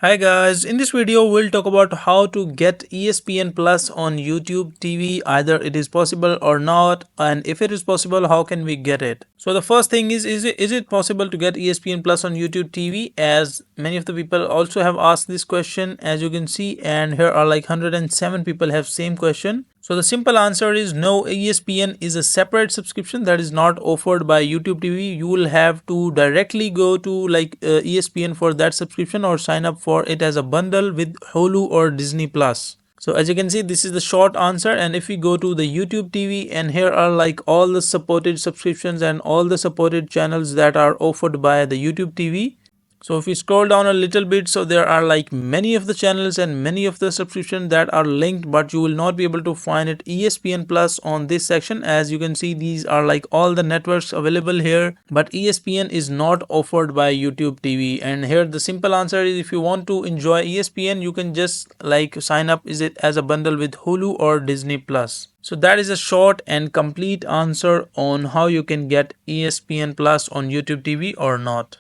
Hi guys, in this video we'll talk about how to get ESPN Plus on YouTube TV, either it is possible or not, and if it is possible how can we get it. So the first thing is it possible to get ESPN Plus on YouTube TV, as many of the people also have asked this question, as you can see, and here are like 107 people have same question. So the simple answer is no. ESPN is a separate subscription that is not offered by YouTube TV. You will have to directly go to ESPN for that subscription or sign up for it as a bundle with Hulu or Disney Plus. So as you can see, this is the short answer. And if we go to the YouTube TV, and here are like all the supported subscriptions and all the supported channels that are offered by the YouTube TV. So if we scroll down a little bit, so there are like many of the channels and many of the subscriptions that are linked, but you will not be able to find it ESPN Plus on this section. As you can see, these are like all the networks available here, but ESPN is not offered by YouTube TV. And here the simple answer is, if you want to enjoy ESPN, you can just like sign up is it as a bundle with Hulu or Disney Plus. So that is a short and complete answer on how you can get ESPN Plus on YouTube TV or not.